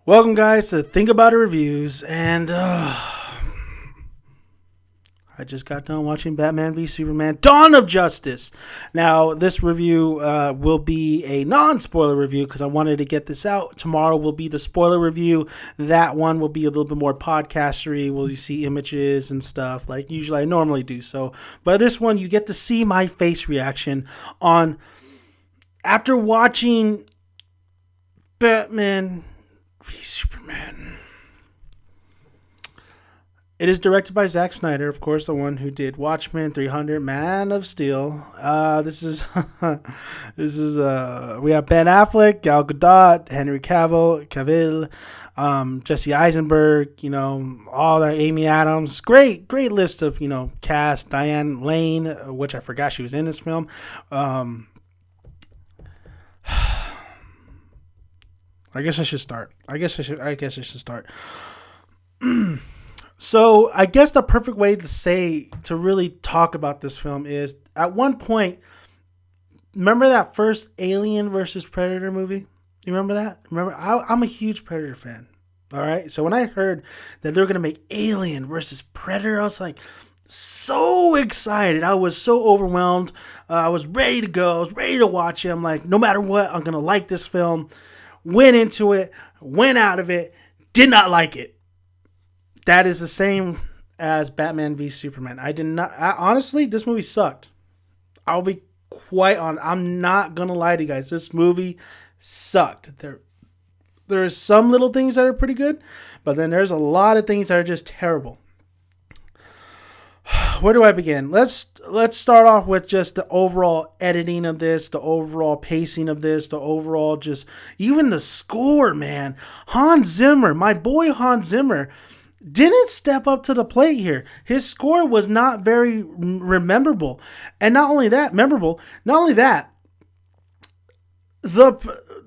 Welcome, guys, to Think About It Reviews. And I just got done watching Batman v Superman: Dawn of Justice. Now, this review will be a non-spoiler review because I wanted to get this out. Tomorrow will be the spoiler review. That one will be a little bit more podcastery. Will you see images and stuff like usually I normally do. So, but this one you get to see my face reaction on after watching Batman v Superman. It is directed by Zack Snyder, of course, the one who did Watchmen, 300, Man of Steel. This is we have Ben Affleck, Gal Gadot, Henry Cavill, Jesse Eisenberg, all that, Amy Adams. Great list of, cast. Diane Lane, which I forgot she was in this film. I guess I should start. So I guess the perfect way to really talk about this film is at one point, remember that first Alien versus Predator movie? You remember that? I'm a huge Predator fan. All right. So when I heard that they were going to make Alien versus Predator, I was like so excited. I was so overwhelmed. I was ready to go. I was ready to watch it. I'm like, no matter what, I'm going to like this film. Went into it, went out of it, did not like it. That is the same as Batman v Superman. Honestly, this movie sucked. I'll be quite honest. I'm not going to lie to you guys. This movie sucked. There are some little things that are pretty good, but then there's a lot of things that are just terrible. Where do I begin? Let's start off with just the overall editing of this, the overall pacing of this, the overall just even the score, man. Hans Zimmer, my boy Hans Zimmer, didn't step up to the plate here. His score was not very memorable. And not only that,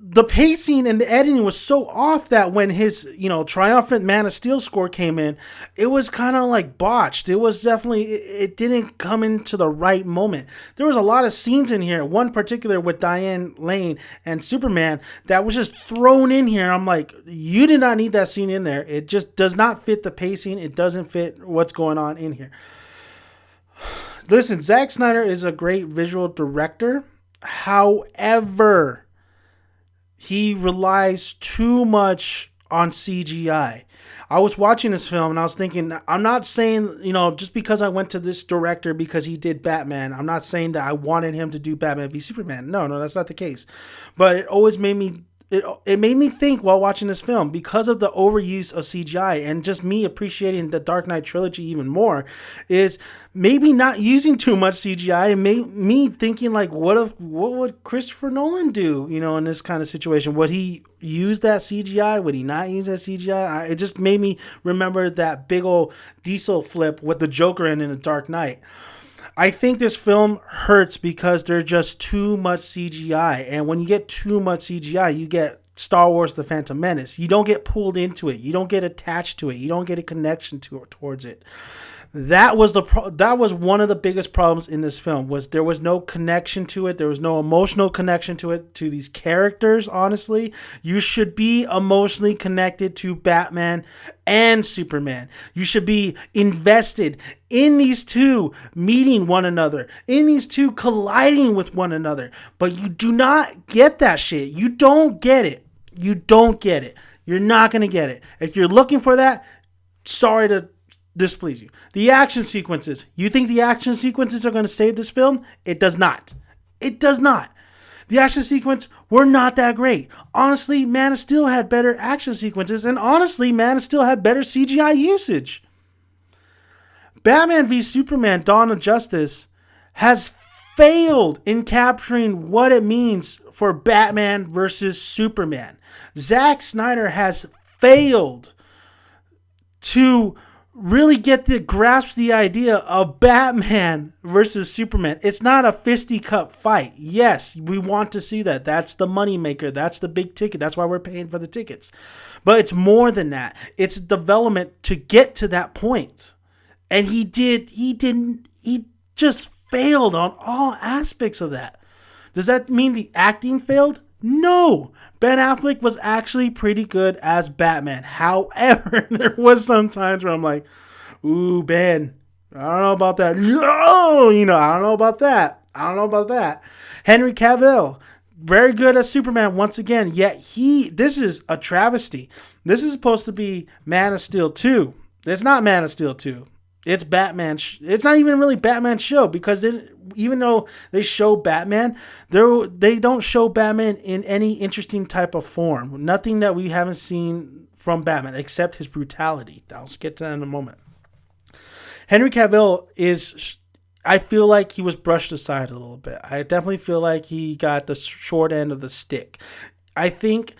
the pacing and the editing was so off that when his, triumphant Man of Steel score came in, it was kind of like botched. It was definitely, it didn't come into the right moment. There was a lot of scenes in here, one particular with Diane Lane and Superman, that was just thrown in here. I'm like, you did not need that scene in there. It just does not fit the pacing. It doesn't fit what's going on in here. Listen, Zack Snyder is a great visual director. However, he relies too much on CGI. I was watching this film and I was thinking, I'm not saying, just because I went to this director because he did Batman, I'm not saying that I wanted him to do Batman v Superman. No, that's not the case. But it always made me, it made me think while watching this film because of the overuse of CGI and just me appreciating the Dark Knight trilogy even more is maybe not using too much CGI and me thinking like, what would Christopher Nolan do, in this kind of situation? Would he use that CGI? Would he not use that CGI? It just made me remember that big old diesel flip with the Joker in The Dark Knight. I think this film hurts because there's just too much CGI. And when you get too much CGI, you get Star Wars The Phantom Menace. You don't get pulled into it. You don't get attached to it. You don't get a connection towards it. That was one of the biggest problems in this film, was there was no connection to it. There was no emotional connection to it, to these characters, honestly. You should be emotionally connected to Batman and Superman. You should be invested in these two meeting one another, in these two colliding with one another. But you do not get that shit. You don't get it. You're not going to get it. If you're looking for that, sorry to displease you. The action sequences. You think the action sequences are going to save this film? It does not. The action sequences were not that great. Honestly, Man of Steel had better action sequences, and honestly, Man of Steel had better CGI usage. Batman v Superman: Dawn of Justice has failed in capturing what it means for Batman versus Superman. Zack Snyder has failed to really get to grasp the idea of Batman versus Superman. It's not a fisticuff fight. Yes, we want to see that. That's the moneymaker. That's the big ticket. That's why we're paying for the tickets. But it's more than that. It's development to get to that point. And he just failed on all aspects of that. Does that mean the acting failed? No, Ben Affleck was actually pretty good as Batman. However, there was some times where I'm like, ooh, Ben, I don't know about that. No, I don't know about that. I don't know about that. Henry Cavill, very good as Superman once again. Yet this is a travesty. This is supposed to be Man of Steel 2. It's not Man of Steel 2. It's Batman. It's not even really Batman's show because even though they show Batman, they don't show Batman in any interesting type of form. Nothing that we haven't seen from Batman except his brutality. I'll get to that in a moment. Henry Cavill I feel like he was brushed aside a little bit. I definitely feel like he got the short end of the stick. I think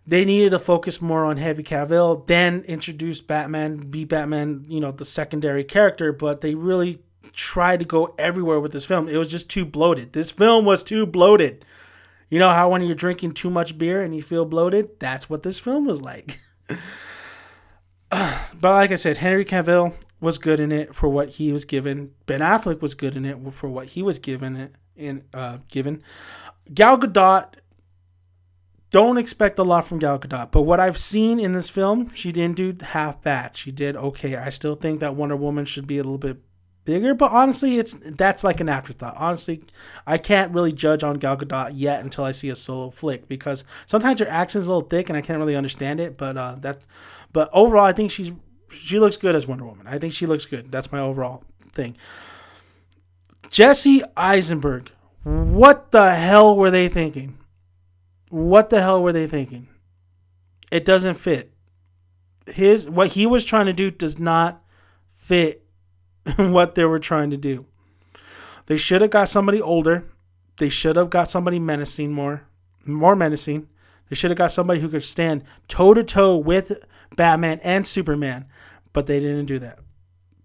they needed to focus more on Henry Cavill, then introduce Batman, be Batman, the secondary character, but they really tried to go everywhere with this film. It was just too bloated. This film was too bloated. You know how when you're drinking too much beer and you feel bloated? That's what this film was like. But like I said, Henry Cavill was good in it for what he was given. Ben Affleck was good in it for what he was given. Gal Gadot, don't expect a lot from Gal Gadot, but what I've seen in this film, she didn't do half bad. She did okay. I still think that Wonder Woman should be a little bit bigger, but honestly, that's like an afterthought. Honestly, I can't really judge on Gal Gadot yet until I see a solo flick because sometimes her accent's a little thick and I can't really understand it. But overall, I think she looks good as Wonder Woman. I think she looks good. That's my overall thing. Jesse Eisenberg, what the hell were they thinking? What the hell were they thinking? It doesn't fit. What he was trying to do does not fit what they were trying to do. They should have got somebody older. They should have got somebody menacing, more menacing. They should have got somebody who could stand toe to toe with Batman and Superman, but they didn't do that.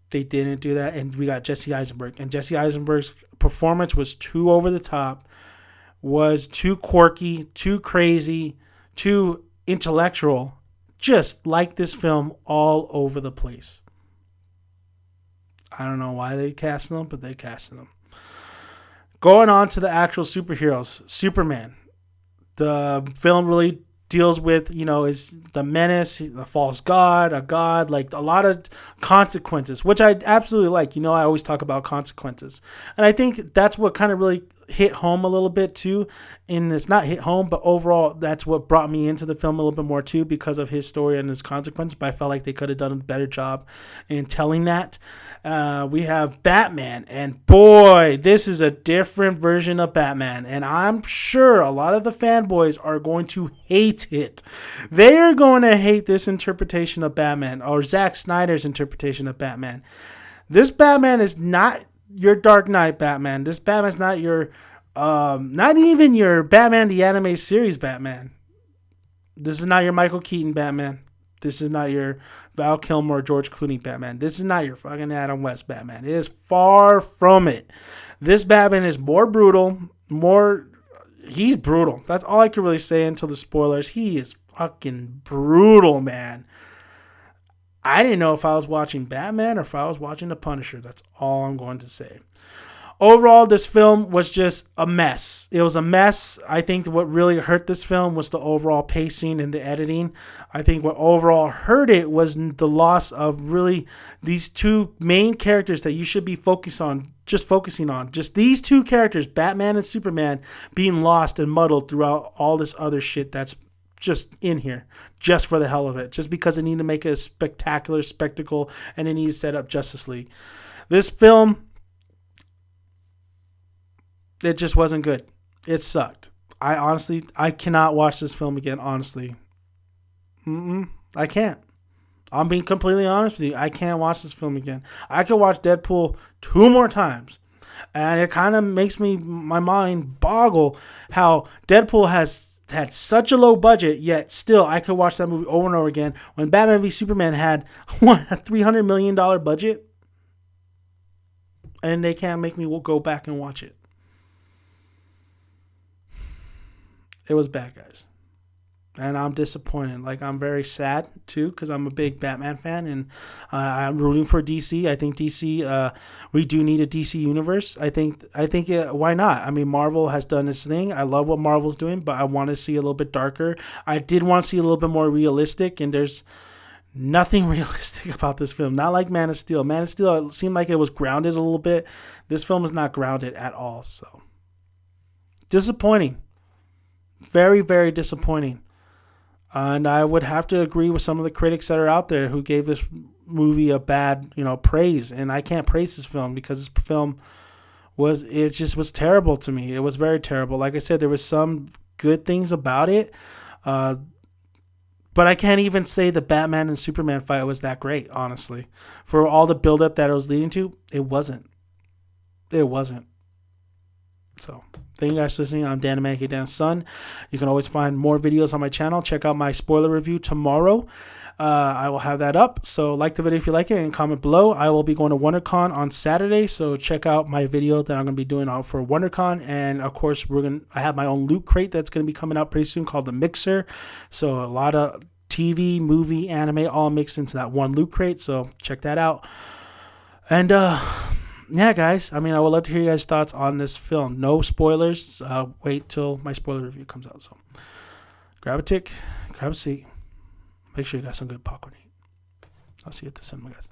They didn't do that, and we got Jesse Eisenberg. And Jesse Eisenberg's performance was too over the top, was too quirky, too crazy, too intellectual, just like this film all over the place. I don't know why they cast them, but they casted them. Going on to the actual superheroes, Superman. The film really deals with, is the menace, the false god, a god, like a lot of consequences, which I absolutely like. I always talk about consequences. And I think that's what kind of really hit home a little bit too. And it's not hit home, but overall, that's what brought me into the film a little bit more too because of his story and his consequences. But I felt like they could have done a better job in telling that. We have Batman, and boy, this is a different version of Batman. And I'm sure a lot of the fanboys are going to hate it. They are going to hate this interpretation of Batman, or Zack Snyder's interpretation of Batman. This Batman is not your Dark Knight Batman. This Batman's not your, not even your Batman the Anime Series Batman. This is not your Michael Keaton Batman. This is not your Val Kilmer, George Clooney Batman. This is not your fucking Adam West Batman. It is far from it. This Batman is more brutal, he's brutal. That's all I can really say until the spoilers. He is fucking brutal, man. I didn't know if I was watching Batman or if I was watching The Punisher. That's all I'm going to say. Overall, this film was just a mess. It was a mess. I think what really hurt this film was the overall pacing and the editing. I think what overall hurt it was the loss of really these two main characters that you should be focusing on. Just these two characters, Batman and Superman, being lost and muddled throughout all this other shit that's just in here, just for the hell of it, just because they need to make it a spectacular spectacle and they need to set up Justice League. This film, it just wasn't good. It sucked. I cannot watch this film again, honestly. I can't. I'm being completely honest with you. I can't watch this film again. I could watch Deadpool 2 more times. And it kind of makes my mind boggle how Deadpool has had such a low budget, yet still I could watch that movie over and over again when Batman v Superman had a $300 million budget, and they can't make me go back and watch it. It was bad, guys. and I'm disappointed. Like, I'm very sad too because I'm a big Batman fan, and I'm rooting for DC. I think DC, we do need a DC universe. I think why not? I mean, Marvel has done this thing. I love what Marvel's doing, but I want to see a little bit darker. I did want to see a little bit more realistic, and there's nothing realistic about this film. Not like Man of Steel. Man of Steel, it seemed like it was grounded a little bit. This film is not grounded at all. So disappointing. Very, very disappointing. And I would have to agree with some of the critics that are out there who gave this movie a bad, praise. And I can't praise this film because this film it just was terrible to me. It was very terrible. Like I said, there was some good things about it. But I can't even say the Batman and Superman fight was that great, honestly. For all the buildup that it was leading to, it wasn't. It wasn't. So, thank you guys for listening. I'm Dan Manky, Dan's son. You can always find more videos on my channel. Check out my spoiler review tomorrow. I will have that up. So, like the video if you like it and comment below. I will be going to WonderCon on Saturday. So, check out my video that I'm going to be doing for WonderCon. And, of course, I have my own loot crate that's going to be coming out pretty soon called The Mixer. So, a lot of TV, movie, anime, all mixed into that one loot crate. So, check that out. And, yeah, guys, I mean, I would love to hear you guys' thoughts on this film. No spoilers. Wait till my spoiler review comes out. So grab a tick, grab a seat. Make sure you got some good popcorn to eat. I'll see you at the cinema, guys.